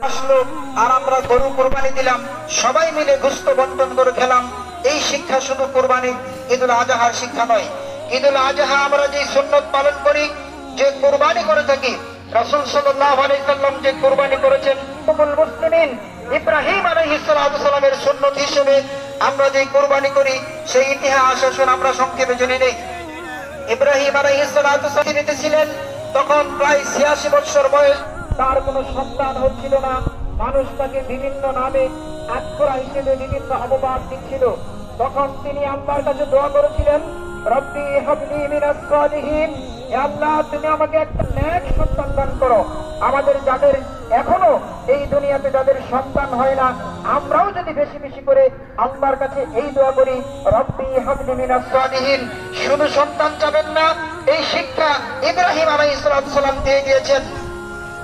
আসলো আর আমরা গরু কোরবানি দিলাম, সবাই মিলে গোশত বন্টন করে খেলাম। এই শিক্ষা শুধু কোরবানি ঈদুল আজহার শিক্ষা নয়। ঈদুল আজহা আমরা যে সুন্নত পালন করি, যে কোরবানি করে থাকি, রাসূল সাল্লাল্লাহু আলাইহি সাল্লাম যে কোরবানি করেছেন, উম্মুল মুসলিমিন ইব্রাহিম আলাইহিস সালামের সুন্নত হিসেবে আমরা যে কোরবানি করি, সেই ইতিহাস আসুন আমরা সংক্ষেপে জেনে নেই। ইব্রাহিম আলাইহিস সালাম ছিলেন তখন প্রায় ৮৬ বছর বয়স। তার কোনো সন্তান হচ্ছিল না। মানুষ তাকে বিভিন্ন নামে আত্মরা হিসেবে বিভিন্ন অপবাদ দিচ্ছিল। তখন তিনি আল্লাহর কাছে দোয়া করেছিলেন, রব্বি হাবলি মিনাস সালিহিন, হে আল্লাহ তুমি আমাকে একটা নেক সন্তান দান করো। আমাদের যাদের এখনো এই দুনিয়াতে যাদের সন্তান হয় না, আমরাও যদি বেশি বেশি করে আল্লাহর কাছে এই দোয়া করি, রব্বি হাবলি মিনাস সালিহিন। শুধু সন্তান চাবেন না, এই শিক্ষা ইব্রাহিম আলাইহিস সালাম দিয়ে গিয়েছেন।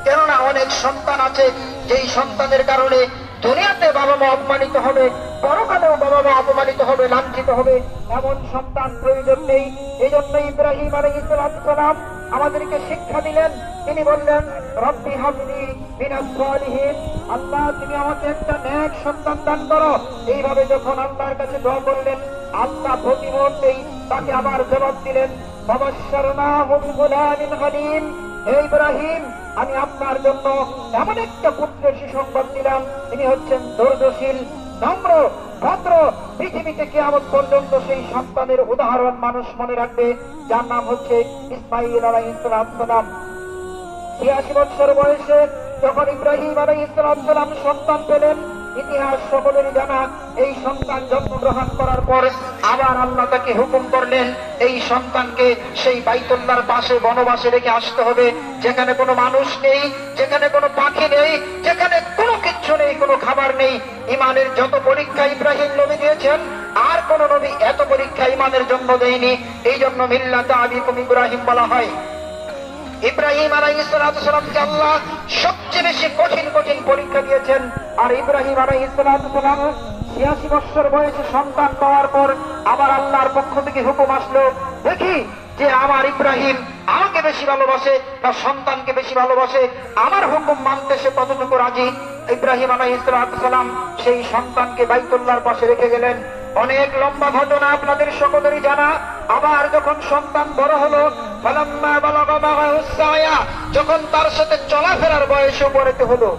কেননা অনেক সন্তান আছে যেই সন্তানের কারণে দুনিয়াতে বাবা মা অপমানিত হবে, পরকালেও বাবা মা অপমানিত হবে, লাঞ্ছিত হবে। এমন সন্তান প্রয়োজন নেই। এই জন্য ইব্রাহিম আলাইহিস সালাম আমাদেরকে শিক্ষা দিলেন। তিনি বললেন, রব্বি হাবলি মিনাস সালিহিন, আল্লাহ তুমি আমাকে একটা নেক সন্তান দান করো। এইভাবে যখন আল্লাহর কাছে দোয়া করলেন, আল্লাহ প্রতি মুহূর্তেই তাকে আবার জবাব দিলেন, বাবাশশারনাহু বিগুলামিন হালিম, হে ইব্রাহিম আমি আপনার জন্য এমন একটা পুত্রের সুসংবাদ দিলাম, তিনি হচ্ছেন ধৈর্যশীল, নম্র, ভদ্র। পৃথিবীতে কিয়ামত পর্যন্ত সেই সন্তানের উদাহরণ মানুষ মনে রাখবে, যার নাম হচ্ছে ইসমাঈল আলাইহিস সালাম। ৮৬ বছর বয়সে যখন ইব্রাহিম আলাইহিস সালাম সন্তান পেলেন, ইতিহাস সকলেরই জানা। এই সন্তান জন্মগ্রহণ করার পর আবার আল্লাহ তাকে হুকুম করলেন, এই সন্তানকে সেই বাইতুল্লাহর পাশে বনবাসে রেখে আসতে হবে, যেখানে কোনো মানুষ নেই, যেখানে কোনো পাখি নেই, যেখানে কোনো কিচ্ছু নেই, কোনো খাবার নেই। ইমানের যত পরীক্ষা ইব্রাহিম নবী দিয়েছেন, আর কোন নবী এত পরীক্ষা ইমানের জন্য দেয়নি। এই জন্য মিল্লাতে আবিকুম ইব্রাহিম বলা হয়। ইব্রাহিম আলাইহিস সালামকে আল্লাহ সবচেয়ে বেশি কঠিন কঠিন পরীক্ষা দিয়েছেন। আর ইব্রাহিম আলাইহিস সালাম ৮৬ বছর বয়সে সন্তান পাওয়ার পর আবার আল্লাহর পক্ষ থেকে হুকুম আসলো, দেখি যে আমার ইব্রাহিম আমাকে বেশি ভালোবাসে না সন্তানকে বেশি ভালোবাসে। আমার হুকুম মানতে সে কতটুকু রাজি। ইব্রাহিম আলাইহিস সালাম সেই সন্তানকে বাইতুল্লাহর পাশে রেখে গেলেন। অনেক লম্বা ঘটনা আপনাদের সকলেরই জানা। আবার যখন সন্তান বড় হলো, ফালাম্মা বালাগা মাআহুস সায়া, যখন তার সাথে চলাফেরার বয়সে উপনীত হলো,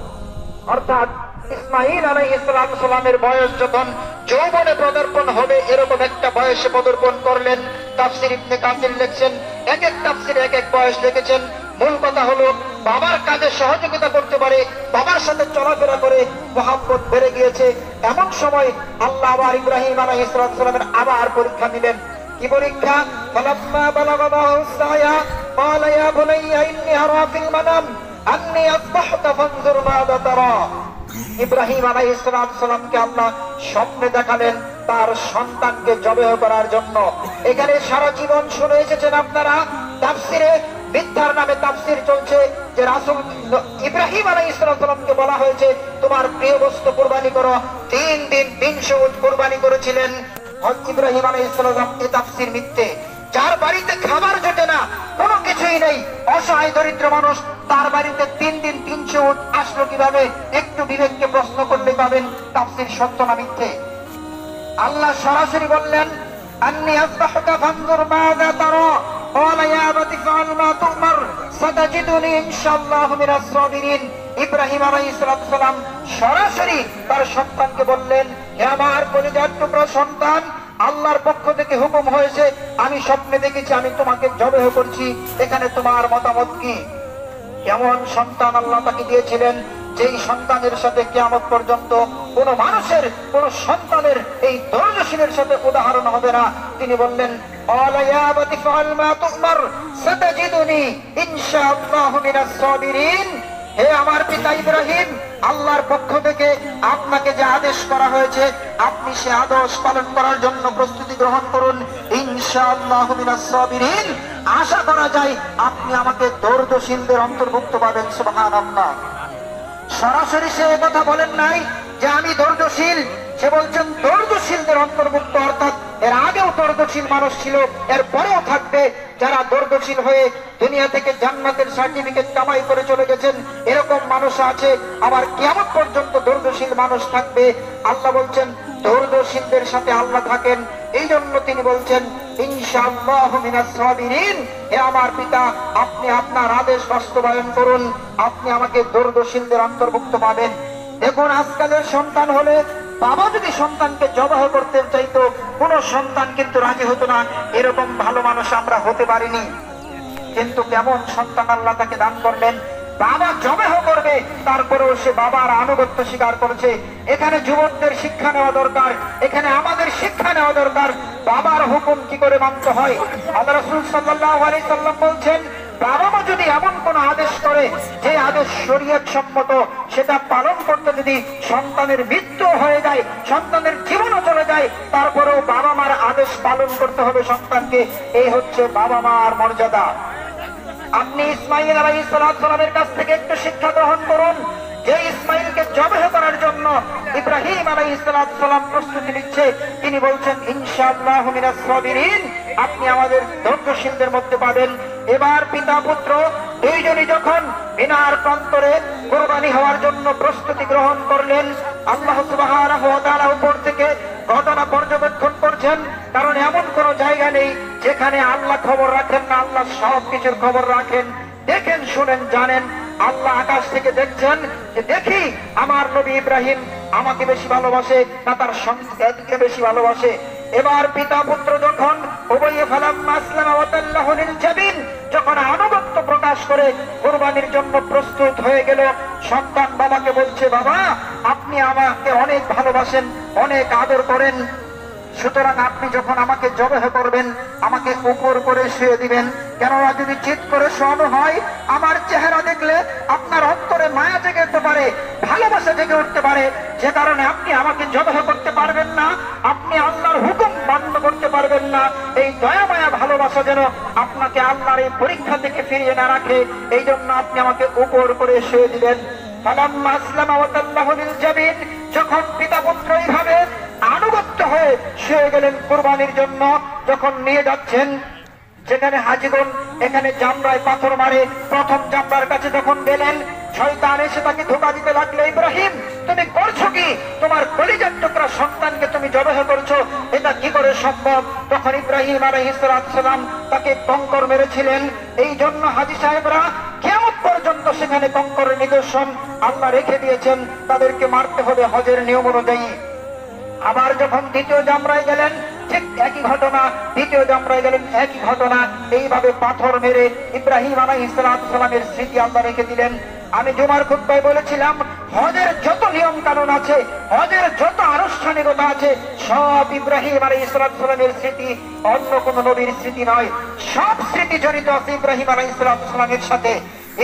অর্থাৎ ইসমাঈল আলাইহিস সালামের বয়স যখন যৌবনে পদার্পণ হবে, এরকম একটা বয়সে পদার্পণ করলেন। তাফসীর ইবনে কাসির লিখছেন, এক এক তাফসীরে এক এক বয়স লিখেছেন। মূল কথা হলো বাবার কাজে সহযোগিতা করতে পারে, বাবার সাথে চলাফেরা করে মহব্বত বেড়ে গিয়েছে। এমন সময় আল্লাহ আবার ইব্রাহিম আলাইহিস সালামের আবার পরীক্ষা নিলেন। কি পরীক্ষা? ফালাম্মা বালাগা মাআহুস সায়া ক্বালা ইয়া বুনাইয়া ইন্নী আরা ফিল মানাম আন্নী আযবাহতুকা ফানজুর মাযা তারা। ইব্রাহিম আলাইহিস সালামকে আল্লাহ স্বপ্নে দেখালেন তার সন্তানকে জবেহ করার জন্য। এখানে সারা জীবন শুনে এসেছেন আপনারা, তাফসিরে মিথ্যার নামে তাফসির চলছে যে রাসূল ইব্রাহিম আলাইহিস সালামকে বলা হয়েছে তোমার প্রিয় বস্তু কুরবানি করো। ৩ দিন ৩০০ উট কুরবানি করেছিলেন ইব্রাহিম আলাইহিস সালাম। এই তাফসির মিথ্যে। যার বাড়িতে খাবার জোটে না, কোনো কিছুই নেই, অসহায় দরিদ্র মানুষ, তার বাড়িতে ৩ দিন ৩০০ উট আসলো কিভাবে? একটু বিবেককে প্রশ্ন করলে পাবেন তাফসির সত্য না মিথ্যে। আল্লাহ সরাসরি বললেন, আন্নী আযবাহুকা ফানজুর মাযা তারা ক্বালা ইয়া আবাতি ফাআল মা তু'মার সাতাজিদুনি ইনশাআল্লাহু মিনাস সাবিরিন। ইব্রাহিম আলাইহিস সালাম সরাসরি তার সন্তানকে বললেন, হে আমার কলিজার টুকরা সন্তান, আল্লাহর পক্ষ থেকে হুকুম হয়েছে, আমি স্বপ্নে দেখেছি আমি তোমাকে জবেহ করছি, এখানে তোমার মতামত কি? কেমন সন্তান আল্লাহ তাকে দিয়েছিলেন, যেই সন্তানের সাথে কিয়ামত পর্যন্ত কোন মানুষের, কোন সন্তানের এই ধৈর্যশীলের সাথে উদাহরণ হবে না। তিনি বললেন, ক্বালা ইয়া আবাতি ফাআল মা তু'মার সাতাজিদুনি ইনশাআল্লাহু মিনাস সাবিরিন। হে আমার পিতা ইব্রাহিম, আল্লাহর পক্ষ থেকে আপনাকে যে আদেশ করা হয়েছে, আপনি সে আদেশ পালন করার জন্য প্রস্তুতি গ্রহণ করুন। ইনশাআল্লাহু মিনাস সাবিরিন, আশা করা যায় আপনি আমাকে ধৈর্যশীলদের অন্তর্ভুক্ত পাবেন। সুবহানাল্লাহ। সরাসরি সে কথা বলেন নাই যে আমি ধৈর্যশীল, সে বলছেন ধৈর্যশীলদের অন্তর্ভুক্ত, অর্থাৎ এর আগেও দূরদর্শীল মানুষ ছিল, এর পরেও থাকবে। যারা দূরদর্শীল হয়ে দুনিয়া থেকে জান্নাতের সার্টিফিকেট কামাই করে চলে গেছেন, এরকম মানুষ আছে। আবার কিয়ামত পর্যন্ত দূরদর্শীল মানুষ থাকবে। আল্লাহ বলছেন দূরদর্শীলদের সাথে আল্লাহ থাকেন। এই জন্য তিনি বলছেন ইনশাআল্লাহু মিনাস সাবিরিন, হে আমার পিতা, আপনি আপনার আদেশ বাস্তবায়ন করুন, আপনি আমাকে দূরদর্শীলদের অন্তর্ভুক্ত পাবেন। দেখুন, আজকালের সন্তান হলে বাবা যদি সন্তানকে জবাহ করতে চাইতো, কোন সন্তান কিন্তু রাজি হতো না। এরকম ভালো মানুষ আমরা হতে পারিনি। কিন্তু কেমন সন্তান আল্লাহ তাকে দান করলেন, বাবা জবাহ করবে, তারপরেও সে বাবার আনুগত্য স্বীকার করেছে। এখানে যুবকদের শিক্ষা নেওয়া দরকার, এখানে আমাদের শিক্ষা নেওয়া দরকার। বাবার হুকুম কি করে মানতে হয়। আল্লাহ রাসূল সাল্লাল্লাহু আলাইহি সাল্লাম বলছেন, বাবা মা যদি এমন কোন আদেশ করে যে আদেশ শরীয়ত সম্মত, সেটা পালন করতে যদি সন্তানের মৃত্যু হয়ে যায়, সন্তানের জীবনও চলে যায়, তারপরেও বাবা মার আদেশ পালন করতে হবে সন্তানকে। এই হচ্ছে বাবা মার মর্যাদা। আপনি ইসমাইল আলাইহিস সালামের কাছ থেকে একটু শিক্ষা গ্রহণ করুন। যে ইসমাইলকে জবাহ করার জন্য ইব্রাহিম আলাইহিস সালাম প্রস্তুতি নিচ্ছে, তিনি বলছেন ইনশাআল্লাহু মিনাস সাবিরিন, আপনি আমাদের ধৈর্যশীলদের মধ্যে পাবেন। এবার পিতা পুত্র দুইজনই যখন মিনার প্রান্তরে কুরবানি হওয়ার জন্য প্রস্তুতি গ্রহণ করলেন, আল্লাহ সুবহানাহু ওয়া তাআলা উপর থেকে ঘটনা পর্যবেক্ষণ করছেন। কারণ এমন কোন জায়গা নেই যেখানে আল্লাহ খবর রাখেন না, আল্লাহ সব কিছুর খবর রাখেন। দেখেন, শুনেন, জানেন। আল্লাহ আকাশ থেকে দেখছেন যে দেখি আমার নবী ইব্রাহিম আমাকে বেশি ভালোবাসে না তার সন্তানকে বেশি ভালোবাসে। এবার পিতা পুত্র যখন উভয়ে ফালাম্মা আসলামা ওয়া তাল্লাহু লিল জাবিন, যখন আনুগত্য প্রকাশ করে কুরবানির জন্য প্রস্তুত হয়ে গেল, সন্তান বাবাকে বলছে, বাবা আপনি আমাকে অনেক ভালোবাসেন, অনেক আদর করেন, সুতরাং আপনি যখন আমাকে জবাহ করবেন আমাকে উপর করে শুয়ে দিবেন। কেননা যদি চিৎ করে শোয়ানো হয়, আমার চেহারা দেখলে আপনার অন্তরে মায়া জেগে উঠতে পারে, ভালোবাসা জেগে উঠতে পারে, যে কারণে আপনি আমাকে জবাহ করতে পারবেন না, আপনি আল্লাহর হুকুম মান্য করতে পারবেন না। এই দয়া মায়া ভালোবাসা যেন আপনাকে আল্লাহর এই পরীক্ষা থেকে ফিরিয়ে না রাখে, এই জন্য আপনি আমাকে উপর করে শুয়ে দিবেন। ফালাম্মা আসলামা ওয়া তাল্লাহু লিল জাবিন, যখন পিতা পুত্র এইভাবে আনুগত্য হয়ে শুয়ে গেলেন কুরবানির জন্য, যখন নিয়ে যাচ্ছেন, যেখানে হাজিগণ এখানে জামরায় পাথর মারে, প্রথম জামরার কাছে যখন গেলেন, শয়তান এসে তাকে ধোঁকা দিতে লাগলো, ইব্রাহিম তুমি করছো কি, তোমার কলিজার টুকরা সন্তানকে তুমি জবাহ করছো, এটা কি করে সম্ভব। তখন ইব্রাহিম আলাইহিস সালাম তাকে কঙ্কর মেরেছিলেন। এই জন্য হাজী সাহেবরা কিয়ামত পর্যন্ত সেখানে কঙ্করের নিদর্শন আল্লাহ রেখে দিয়েছেন, তাদেরকে মারতে হবে হজের নিয়ম অনুযায়ী। আবার যখন দ্বিতীয় জামরায় গেলেন, ঠিক একই ঘটনা, দ্বিতীয় জামরায় গেলেন, একই ঘটনা। এইভাবে পাথর মেরে ইব্রাহিম আলাইহিস সালামের স্মৃতি আল্লাহ রেখে দিলেন। আমি জুমার খুতবায় বলেছিলাম, হজের যত নিয়ম কানুন আছে, হজের যত আনুষ্ঠানিকতা আছে, সব ইব্রাহিম আলাইহিস সালামের স্মৃতি, অন্য কোন নবীর স্মৃতি নয়। সব স্মৃতি জড়িত আছে ইব্রাহিম আলাইহিস সালামের সাথে।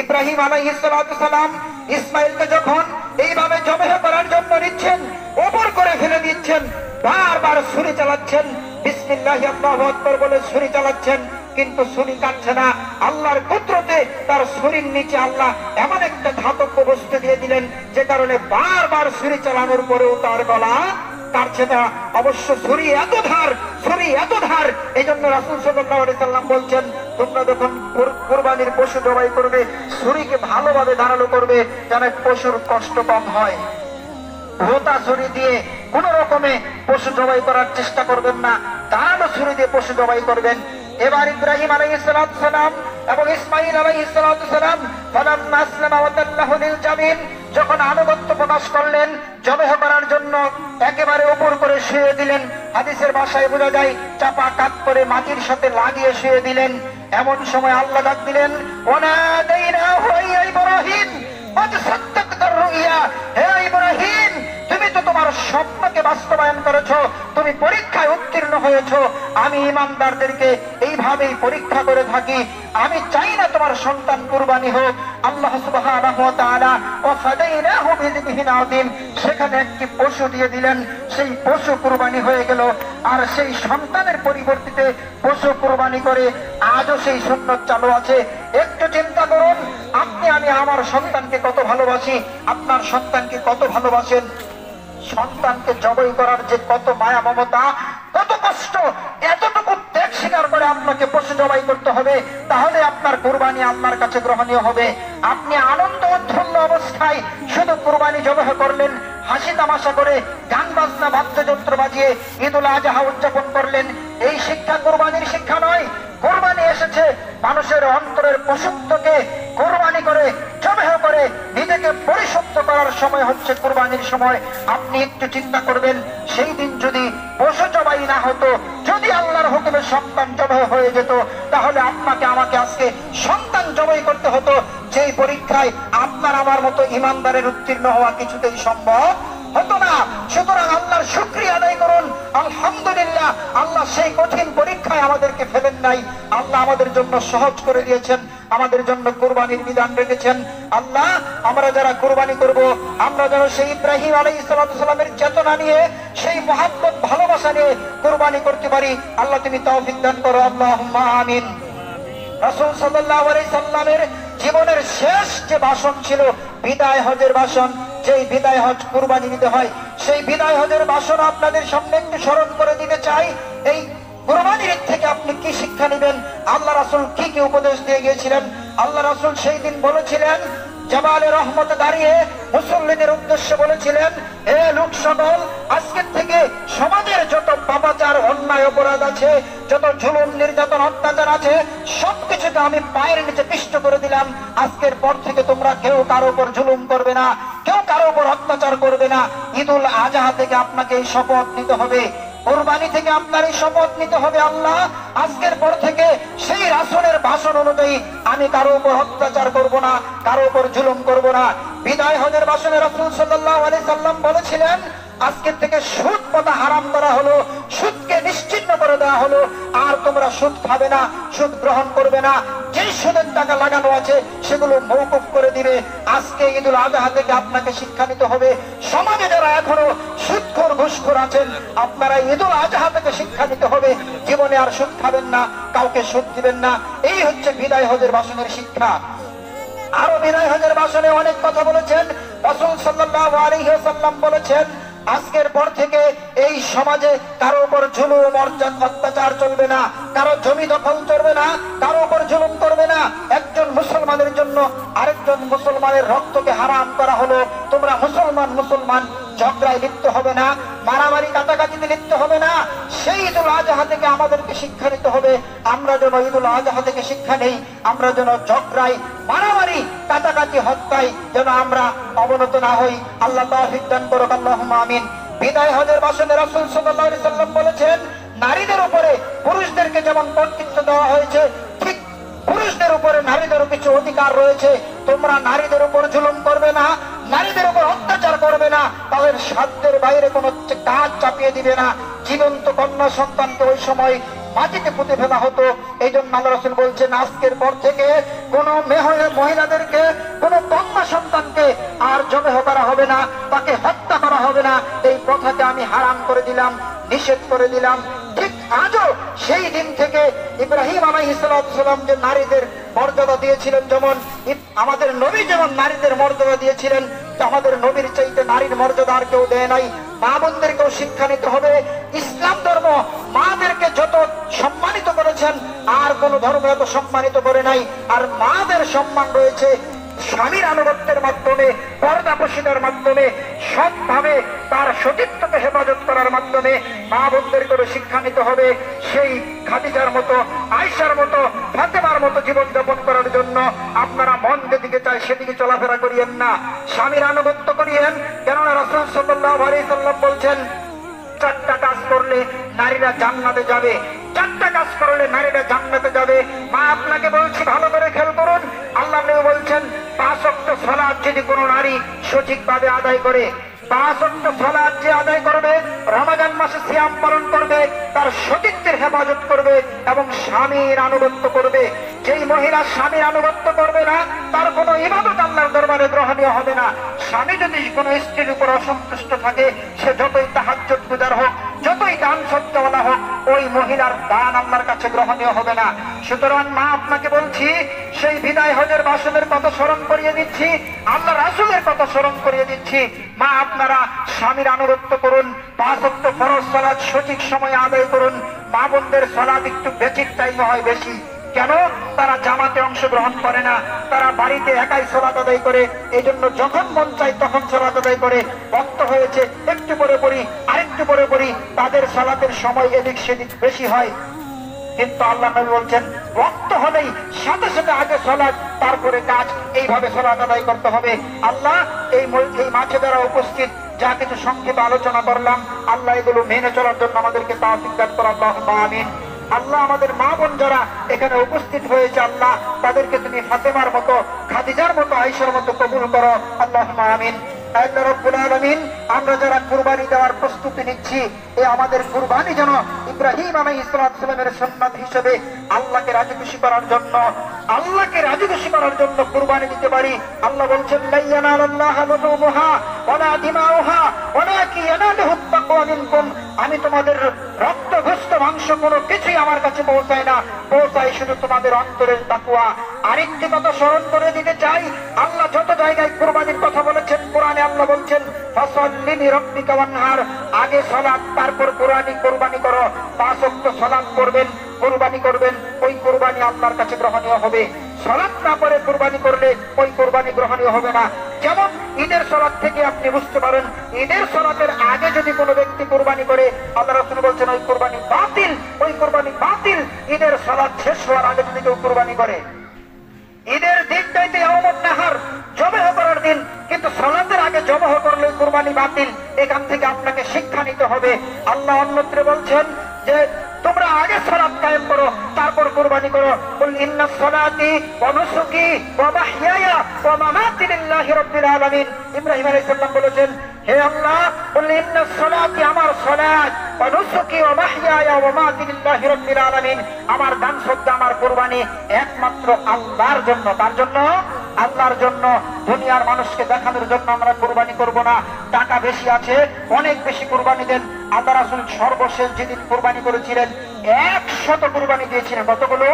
ইব্রাহিম আলাইহিস সালাম ইসমাইলকে যখন এইভাবে জবাহ করার জন্য নিচ্ছেন, ওপর করে ফেলে দিচ্ছেন, বারবার ছুরি চালাচ্ছেন, বিসমিল্লাহি আল্লাহু আকবার বলে ছুরি চালাচ্ছেন, কিন্তু ছুরি কাটছে না। আল্লাহর কুদরতে তার ছুরির নিচে আল্লাহ এমন একটা ধাতব বস্তু দিয়ে দিলেন, যে কারণে বারবার ছুরি চালানোর পরেও তার গলা কাটছে না। অবশ্য ছুরি এত ধার, ছুরি এত ধার, এই জন্য রাসূল সাল্লাল্লাহু আলাইহি সাল্লাম বলছেন, তোমরা যখন কুরবানির পশু জবাই করবে, ছুরিকে ভালোভাবে ধারালো করবে, যেন পশুর কষ্ট কম হয়। ভোতা ছুরি দিয়ে কোন রকমে পশু জবাই করার চেষ্টা করবেন না, ধারালো ছুরি দিয়ে পশু জবাই করবেন। এবার ইব্রাহিম আলাইহিস সালাম এবং ইসমাইল আলাইহিস সালাম ফালাম্মা আসলামা ওয়া তাল্লাহু লিল জাবিন, যখন আনুগত্য প্রকাশ করলেন, জবাহ করার জন্য একেবারে উপর করে শুয়ে দিলেন। হাদিসের ভাষায় বোঝা যায় চাপা কাত করে মাটির সাথে লাগিয়ে শুয়ে দিলেন। এমন সময় আল্লাহ ডাক দিলেন, ওয়ানাদাইনাহু ইয়া ইব্রাহিম কদ সাদ্দাকতার রুইয়া, হে ইব্রাহিম তুমি তো তোমার স্বপ্নকে বাস্তবায়ন করেছো, তুমি পরীক্ষায় উত্তীর্ণ হয়েছো। আমি ঈমানদারদেরকে এইভাবেই পরীক্ষা করে থাকি। আমি চাই না তোমার সন্তান কুরবানি হোক। আল্লাহ সুবহানাহু ওয়া তাআলা ওয়াফাদাইনাহু বিযিবহিন আযীম, সেখানে একটি পশু দিয়ে দিলেন, সেই পশু কুরবানি হয়ে গেল। আর সেই সন্তানের পরিবর্তিতে পশু কুরবানি করে আজও সেই সুন্নাত চালু আছে। একটু চিন্তা করুন, আপনি আমি আমার সন্তানকে কত ভালোবাসি, আপনার সন্তানকে কত ভালোবাসেন। সন্তানকে জবাই করার যে কত মায়া মমতা, কত কষ্ট কষ্ট, এতটুকু ত্যাগ স্বীকার করে আপনাকে পশু জবাই করতে হবে, তাহলে আপনার কুরবানি আল্লাহর কাছে গ্রহণীয় হবে। আপনি আনন্দ উৎফুল্ল অবস্থায় শুধু কুরবানি জবাই করলেন, হাসি তামাশা করে গান বাজনা বাদ্যযন্ত্র বাজিয়ে ঈদুল আজহা উদযাপন করলেন, এই শিক্ষা কুরবানির শিক্ষা নয়। কুরবানি এসেছে মানুষের অন্তরের পশুত্বকে কুরবানি করে জবাই করে নিজেকে পরিশুদ্ধ করার সময় হচ্ছে কুরবানির সময়। আপনি একটু চিন্তা করবেন, সেই দিন যদি পশু জবাই না হতো, যদি আল্লাহর হুকুমে সন্তান জবাই হয়ে যেত, তাহলে আপনাকে আমাকে আজকে সন্তান জবাই করতে হতো, যেই পরীক্ষায় আপনার আমার মতো ইমানদারের উত্তীর্ণ হওয়া কিছুতেই সম্ভব হতো না। সুতরাং আল্লাহর শুকরিয়া আদায় করুন, আলহামদুলিল্লাহ, আল্লাহ সেই কঠিন পরীক্ষায় আমাদেরকে ফেলেন নাই, আল্লাহ আমাদের জন্য সহজ করে দিয়েছেন, আমাদের জন্য কুরবানির বিধান রেখেছেন। আল্লাহ, আমরা যারা কুরবানি করব, আমরা যেন সেই ইব্রাহিম আলাইহিস সালামের চেতনা নিয়ে, সেই মহব্বত ভালোবাসা নিয়ে কুরবানি করতে পারি। আল্লাহ তুমি তৌফিক দান করো, আল্লাহুম্মা আমিন। রাসূল সাল্লাল্লাহু আলাইহি সাল্লামের জীবনের শেষ যে ভাষণ ছিল বিদায় হজের ভাষণ, যেই বিদায় হজ কুরবানি দিতে হয়, সেই বিদায় হজের ভাষণ আপনাদের সামনে একটু স্মরণ করে দিতে চাই। এই কুরবানির থেকে আপনি কি শিক্ষা নেবেন, আল্লাহ রাসূল কি কি উপদেশ দিয়ে গিয়েছিলেন। আল্লাহ রাসূল সেই দিন বলেছিলেন, জাবালে রহমতে দাঁড়িয়ে মুসল্লিদের উদ্দেশ্যে বলেছিলেন, হে লোক সকল, আজকের থেকে সমাজের যত পাপাচার অন্যায় অপরাধ আছে, যত জুলুম নির্যাতন অত্যাচার আছে, সবকিছুকে আমি পায়ের নিচে পিষ্ট করে দিলাম। আজকের পর থেকে তোমরা কেউ কারো উপর জুলুম করবে না, কেউ কারো উপর অত্যাচার করবে না। ঈদুল আজহা থেকে আপনাকে এই শপথ নিতে হবে, কুরবানি থেকে আপনার এই শপথ নিতে হবে, আল্লাহ আজকের পর থেকে সেই রাসূলের ভাষণ অনুযায়ী আমি কারো উপর অত্যাচার করব না, কারো উপর জুলুম করব না। বিদায় হজের ভাষণে রাসূল সাল্লাল্লাহু আলাইহি সাল্লাম বলেছিলেন, আজকের থেকে সুদ পাতা হারাম করা হলো, সুদকে নিশ্চিহ্ন করে দেওয়া হলো, আর তোমরা সুদ খাবে না, সুদ গ্রহণ করবে না, যেই সুদের টাকা লাগানো আছে সেগুলো মওকুফ করে দিবে। আজকে ঈদুল আজহা থেকে আপনাকে শিক্ষা নিতে হবে, সমাজে যারা এখনো সুদখোর ঘুষখোর আছেন, আপনারা ঈদুল আজহা থেকে শিক্ষা নিতে হবে, জীবনে আর সুদ খাবেন না, কাউকে সুদ দিবেন না। এই হচ্ছে বিদায় হজের ভাষণের শিক্ষা। আরো বিদায় হজের ভাষণে অনেক কথা বলেছেন। রাসূল সাল্লাল্লাহু আলাইহি ওয়াসাল্লাম বলেছেন, আজকের পর থেকে এই সমাজে কারো উপর জুলুম অত্যাচার চলবে না, কারো জমি দখল চলবে না, কারো উপর জুলুম করবে না। একজন মুসলমানের জন্য আরেকজন মুসলমানের রক্তকে হারাম করা হলো, তোমরা মুসলমান ঝগড়ায় লিপ্ত হবে না, মারামারি কাটাকাটিতে লিপ্ত হবে না। সেই ঈদুল আজহা থেকে আমাদেরকে শিক্ষা নিতে হবে। আমরা যেন ঈদুল আজহা থেকে শিক্ষা নেই, আমরা যেন ঝগড়ায়, মারামারি, কাটাকাটি, হত্যায় যেন আমরা অবনত না হই। আল্লাহ তৌফিক দান করুক, আল্লাহুম্মা আমিন। বিদায় হজের ভাষণে রাসূল সাল্লাল্লাহু আলাইহি সাল্লাম বলেছেন, নারীদের উপরে পুরুষদেরকে যেমন কর্তৃত্ব দেওয়া হয়েছে, ঠিক পুরুষদের উপরে নারীদেরও কিছু অধিকার রয়েছে। তোমরা নারীদের উপর জুলুম করবে না, নারীদের উপর অত্যাচার করবে না, তাদের সাধ্যের বাইরে কোনো কাজ চাপিয়ে দিবে না। জীবন্ত কন্যা সন্তানকে ওই সময় মাটিতে পুঁতে ফেলা হতো। এই জন্য আল্লাহ রাসূল বলছেন, আজকের পর থেকে কোন মহিলাদেরকে, কোন কন্যা সন্তানকে আর জবেহ করা হবে না, তাকে হত্যা করা হবে না। এই প্রথাকে আমি হারাম করে দিলাম, নিষেধ করে দিলাম। ঠিক আজও সেই দিন থেকে ইব্রাহিম আলাইহিস সালাম যে নারীদের মর্যাদা দিয়েছিলেন, যেমন আমাদের নবী যেমন নারীদের মর্যাদা দিয়েছিলেন, আমাদের নবীর চাইতে নারীর মর্যাদা আর কেউ দেয় নাই। মা বোনদেরকেও শিক্ষা নিতে হবে। ইসলাম ধর্ম মাদেরকে যত সম্মানিত করেছেন, আর কোন ধর্ম এত সম্মানিত করে নাই। আর মাদের সম্মান রয়েছে স্বামীর আনুগত্যের মাধ্যমে, পর্দাপোষিতার মাধ্যমে, সৎভাবে তার সতীত্বকে হেফাজত করার মাধ্যমে মা বোনদের করে শিক্ষা নিতে হবে। সেই খাদিজার মতো, আয়েশার মতো, ফাতেমার মতো জীবন যাপন করার জন্য আপনারা মন যেদিকে চায় সেদিকে চলাফেরা করিয়েন না, স্বামীর আনুগত্য করিয়েন। কেননা রাসূল সাল্লাল্লাহু আলাইহি সাল্লাম বলছেন, চারটা কাজ করলে নারীরা জান্নাতে যাবে, চারটা কাজ করলে নারীরা জান্নাতে যাবে। মা আপনাকে বলছি, ভালো করে খেয়াল করুন। আল্লাহ নবী বলছেন, 5 ওয়াক্ত সালাত যদি কোনো নারী সঠিকভাবে আদায় করে, 5 ওয়াক্ত সালাত যে আদায় করবে, রমাদান মাসে সিয়াম পালন করবে, তার সতীত্বের হেফাজত করবে এবং স্বামীর আনুগত্য করবে। যেই মহিলা স্বামীর আনুগত্য করবে না, তার কোনো ইবাদত আল্লাহর দরবারে গ্রহণীয় হবে না। স্বামী যদি কোনো স্ত্রীর উপর অসন্তুষ্ট থাকে, সে যতই তাহাজ্জুদ গুজার হোক, যতই দান সত্যওয়ালা হোক, ওই মহিলার দান আল্লাহর কাছে গ্রহণীয় হবে না। সুতরাং মা, আপনাকে বলছি, সেই বিদায় হজের বাসনের কথা স্মরণ করিয়ে দিচ্ছি, আল্লাহ রাসূলের কথা স্মরণ করিয়ে দিচ্ছি। মা, আপনারা স্বামীর আনুগত্য করুন, 5 ওয়াক্ত ফরজ সালাত সঠিক সময়ে আদায় করুন। মা বোনদের সালাত একটু বেচিক টাইমে হয় বেশি। কেন? তারা জামাতে অংশগ্রহণ করে না, তারা বাড়িতে একাই সালাত আদায় করে। এই জন্য যখন মন চাই তখন সালাত আদায় করে। ভক্ত হয়েছে, একটু পরে পড়ি, আরেকটু পরে পড়ি, তাদের সালাতের সময় এদিক সেদিক বেশি হয়। কিন্তু আল্লাহ নবী বলছেন, ওয়াক্ত হলেই সাথে সাথে আগে সালাত, তারপরে কাজ, এইভাবে সালাত আদায় করতে হবে। আল্লাহ এই মাঝে দ্বারা উপস্থিত যা কিছু সংক্ষেপে আলোচনা করলাম, আল্লাহ এগুলো মেনে চলার জন্য আমাদেরকে তাওফিক দান করুন, আল্লাহুম্মা আমিন। আল্লাহ আমাদের মা বোন যারা এখানে উপস্থিত হয়েছে, আল্লাহ তাদেরকে তুমি ফাতেমার মতো, খাদিজার মতো, আয়েশার মতো কবুল করো, আল্লাহুম্মা আমিন। আল্লাহ রাব্বুল আলামিন, আমরা যারা কুরবানি দেওয়ার প্রস্তুতি নিচ্ছি, এই আমাদের কুরবানি যেন ইব্রাহিম আলাইহিস সালামের সুন্নাত হিসেবে আল্লাহকে রাজি খুশি করার জন্য, আল্লাহকে রাজি খুশি করার জন্য কুরবানি দিতে পারি। আল্লাহ বলছেন, লা ইয়ানালাল্লাহু লুহুমুহা ওয়ালা দিমাউহা ওয়ালাকিন ইয়ানালুহুত তাকওয়া মিনকুম। আমি তোমাদের রক্ত, গোশত, মাংস কোনো কিছুই আমার কাছে পৌঁছায় না, পৌঁছায় শুধু তোমাদের অন্তরের তাকওয়া। আরেকটি কথা স্মরণ করে দিতে চাই, আল্লাহ যত জায়গায় কুরবানির কথা বলেছেন, কোরআনে আল্লাহ বলছেন, ফাসাল্লি লিরাব্বিকা ওয়ানহার, আগে সালাত তারপর কুরবানি করো। 5 ওয়াক্ত সালাত করবেন, কুরবানি করবেন, ওই কুরবানি আল্লাহর কাছে গ্রহণীয় হবে। সালাত না করে কুরবানি করলে ওই কুরবানি গ্রহণীয় হবে না। যেমন ঈদের সালাত থেকে আপনি বুঝতে পারেন, ঈদের সালাতের আগে যদি কোনো ব্যক্তি কুরবানি করে, আল্লাহ রাসূল বলছেন ওই কুরবানি বাতিল, ওই কুরবানি বাতিল। ঈদের সালাত শেষ হওয়ার আগে যদি কেউ কুরবানি করে, ঈদের দিনটাইতে ইয়াউমুন নাহার, জবাহ করার দিন, কিন্তু সালাতের আগে জবাহ করলে কুরবানি বাতিল। এখান থেকে আপনাকে শিক্ষা নিতে হবে। আল্লাহ অন্যত্র বলছেন যে তোমরা আগে সালাত কায়েম করো, তারপর কুরবানি করো। কুল ইন্নাস সালাতি ওয়া নুসুকি ওয়া মাহইয়ায়া ওয়া মামাতি লিল্লাহি রাব্বিল আলামিন। ইব্রাহিম আলাইহিস সালাম বলেছেন, হে আল্লাহ, কুল ইন্নাস সালাতি, আমার সালাত, ওয়া নুসুকি ওয়া মাহইয়ায়া ওয়া মামাতি লিল্লাহি রাব্বিল আলামিন, আমার দান সদ্দা, আমার কুরবানি একমাত্র আল্লাহর জন্য। তার জন্য, আল্লাহর জন্য। দুনিয়ার মানুষকে দেখানোর জন্য আমরা কুরবানি করব না। টাকা বেশি আছে, অনেক বেশি কুরবানি দেন। আল্লাহ রাসূল সর্বশেষ যেদিন কুরবানি করেছিলেন 100 কুরবানি দিয়েছিলেন। কতগুলো?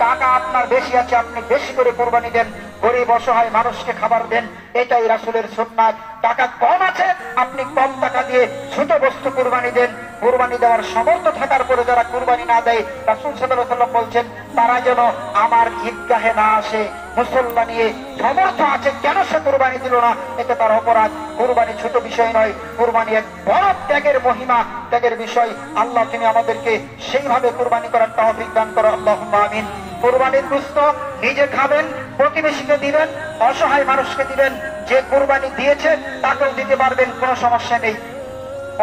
টাকা আপনার বেশি আছে, আপনি বেশি করে কুরবানি দেন, গরিব অসহায় মানুষকে খাবার দেন, এটাই রাসূলের সুন্নাত। টাকা কম আছে, আপনি কম টাকা দিয়ে ছোট বস্তু কুরবানি দেন। কুরবানি দেওয়ার সামর্থ্য থাকার পরে যারা কুরবানি না দেয়, রাসূল সাল্লাল্লাহু আলাইহি ওয়াসাল্লাম বলছেন, তারা যেন আমার ঈদগাহে না আসে। মুসল্লা নিয়ে সামর্থ্য আছে, কেন সে কুরবানি দিল না, এটা তার অপরাধ। কুরবানি ছোট বিষয় নয়, কুরবানি এক বড় ত্যাগের মহিমা, ত্যাগের বিষয়। আল্লাহ তুমি আমাদেরকে সেইভাবে কুরবানি করার তৌফিক দান করো, আল্লাহুম্মা আমিন। কুরবানির গোশত নিজে খাবেন, প্রতিবেশীকে দিবেন, অসহায় মানুষকে দিবেন। যে কুরবানি দিয়েছে তাকেও দিতে পারবেন, কোনো সমস্যা নেই।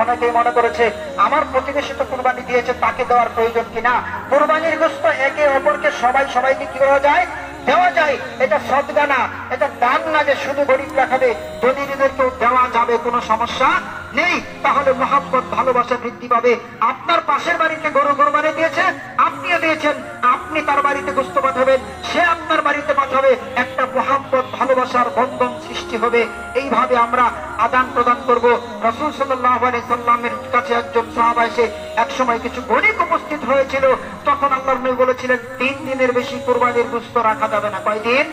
অনেকেই মনে করেছে আমার প্রতিবেশী তো কুরবানি দিয়েছে, তাকে দেওয়ার প্রয়োজন কিনা। কুরবানির গোশত একে অপরকে সবাইকে কি করা যায়? দেওয়া যায়। এটা সদকা না, এটা দান না যে শুধু গরিবরা খাবে। যদি নিজেদেরকেও দেওয়া যাবে, কোনো সমস্যা নেই। তাহলে মহব্বত, ভালোবাসা বৃদ্ধি পাবে। আপনার পাশের বাড়িতে গরু কুরবানি দিয়েছে, আপনিও দিয়েছেন, আপনি তার বাড়িতে গোশত পাঠাবেন, সে আপনার বাড়িতে পাঠাবে, একটা মহব্বত, ভালোবাসার বন্ধন সৃষ্টি হবে। এইভাবে আমরা আদান প্রদান করব। রাসূল সাল্লাল্লাহু আলাইহি সাল্লামের কাছে একজন সাহাবা এসে একসময় কিছু গরিব উপস্থিত হয়েছিল, তখন আল্লাহর নবী বলেছিলেন 3 দিনের বেশি কুরবানির গোশত রাখা যাবে না। কয়দিন?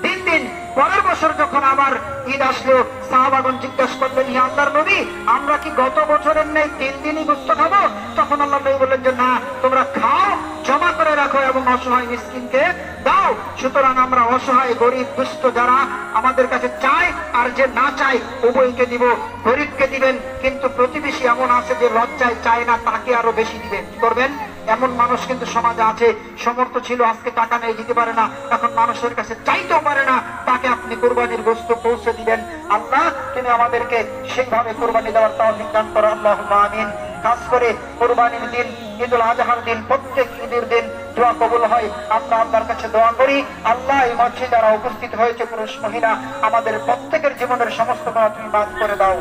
3 দিন। পরের বছর যখন আবার ঈদ আসলো, সাহাবাগণ জিজ্ঞাসা করলেন, হে আল্লাহর নবী, আমরা কি গত বছরের নেই 3 দিনই গোশত খাবো? তখন আল্লাহর নবী বললেন যে না, তোমরা খাও, জমা করে রাখো এবং অসহায় মিসকিনকে দাও। সুতরাং আমরা অসহায়, গরিব, দুস্থ যারা আমাদের কাছে চায় আর যে না চায় উভয়কে দিব। গরিবকে দিবেন, কিন্তু প্রতিবেশী এমন আছে যে লজ্জায় চায় না, তাকে আরো বেশি দিবেন। কি করবেন? এমন মানুষ কিন্তু সমাজে আছে, সামর্থ্য ছিল, আজকে টাকা নেই, দিতে পারে না, এখন মানুষের কাছে চাইতেও পারে না, তাকে আপনি কুরবানির গোশত পৌঁছে দিবেন। আল্লাহ তুমি আমাদেরকে সেইভাবে কুরবানি দেওয়ার তৌফিক দান করো, আল্লাহুম্মা আমিন। খাস করে কুরবানির দিন, ঈদুল আজহার দিন, প্রত্যেক ঈদের দিন দোয়া কবুল হয়। আমরা আল্লাহর কাছে দোয়া করি, আল্লাহ এই মঞ্চে যারা উপস্থিত হয়েছে পুরুষ মহিলা, আমাদের প্রত্যেকের জীবনের সমস্ত গুনাহ তুমি মাফ করে দাও।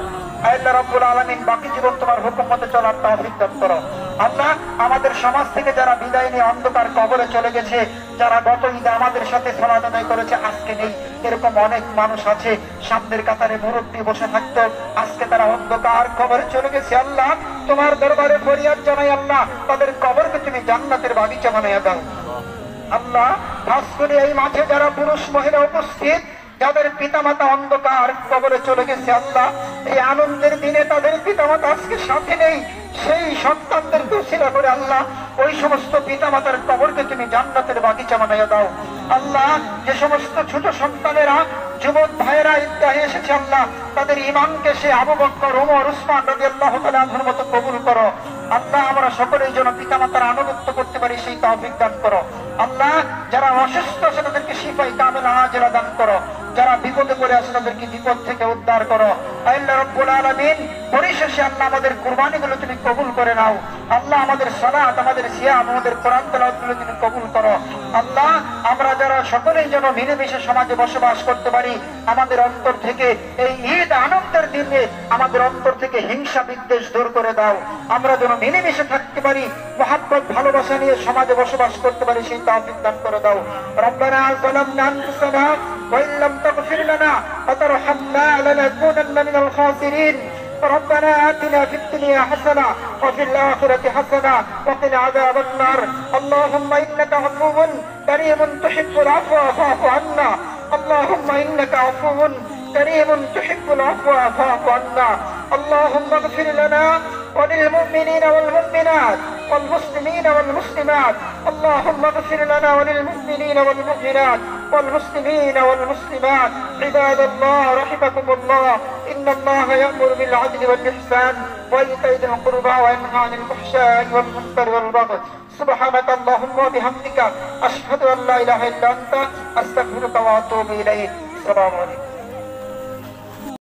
আল্লাহ রাব্বুল আলামিন বাকি জীবন তোমার হুকুম মতে চলার তৌফিক দান করো। আল্লাহ আমাদের সমাজ থেকে যারা বিদায় নিয়ে অন্ধকার কবরে চলে গেছে, যারা গত ঈদে আমাদের সাথে সালাত আদায় করেছে আজকে নেই, এরকম অনেক মানুষ আছে সামনের কাতারে মুরব্বী বসে থাকতো, আজকে তারা অন্ধকার কবরে চলে গেছে। আল্লাহ তোমার দরবারে ফরিয়াদ জানাই, আল্লাহ তাদের কবরকে তুমি জান্নাতের বাগিচা বানাইয়া দাও। আল্লাহ খাস করে এই মাঠে যারা পুরুষ মহিলা উপস্থিত, যাদের পিতামাতা অন্ধকার কবরে চলে গেছে, আল্লাহ এই আনন্দের দিনে তাদের পিতামাতা আজকে সাথে নেই, সেই সন্তানদেরকে উসিলা করে আল্লাহ ওই সমস্ত পিতামাতার কবরকে তুমি জান্নাতের বাগিচা বানাইয়া দাও। আল্লাহ যে সমস্ত ছোট সন্তানেরা, যুবক ভাইয়েরা ঈদগাহে এসেছে, আল্লাহ তাদের ঈমানকে সে আবু বকর, ওমর, উসমান রাদিয়াল্লাহু তাআলা আনহুর মতো কবুল করো। আল্লাহ আমরা সকলেই যেন পিতামাতার আনুগত্য করতে পারি সেই তৌফিক দান করো। আল্লাহ যারা অসুস্থ আছে তাদেরকে শিফায়ে কামিলা আজেলা দান করো, যারা বিপদে পড়ে আছে তাদেরকে বিপদ থেকে উদ্ধার করো। আল্লাহ রাব্বুল আলামিন পরিশেষে আল্লাহ আমাদের কুরবানিগুলো তুমি কবুল করে নাও। আল্লাহ আমাদের সালাত, আমাদের সিয়াম, আমাদের কোরআন তেলাওয়াতগুলো তুমি কবুল করো। আল্লাহ আমরা যারা সকলেই যেন মিলেমিশে সমাজে বসবাস করতে পারি, আমাদের অন্তর থেকে এই ঈদ আনন্দের দিনে আমাদের অন্তর থেকে হিংসা বিদ্বেষ দূর করে দাও। আমরা যেন মিলেমিশে থাকতে পারি, মহব্বত ভালোবাসা নিয়ে সমাজে বসবাস করতে পারি সেই তৌফিক দান করে দাও। রব্বানা যালামনা আনফুসানা ওয়া ইন লাম তাগফির লানা ওয়া তারহামনা লানাকুনান্না মিনাল খাসিরিন। ربنا آتنا في الدنيا حسنة وفي الآخرة حسنة وقنا عذاب النار. اللهم إنك عفو كريم تحب العفو فاعف عنا. اللهم إنك عفو كريم تحب العفو فاعف عنا. اللهم اغفر لنا وللمؤمنين والمؤمنات والمسلمين والمسلمات. اللهم اغفر لنا وللمؤمنين والمؤمنات والمسلمين والمسلمات. عباد الله رحمكم الله، إن الله يأمر بالعدل والإحسان وإيتاء ذي القربى وينهى عن الفحشاء والمنكر والبغي. سبحانك اللهم وبحمدك أشهد أن لا إله إلا أنت أستغفرك وأتوب إليك. السلام عليكم.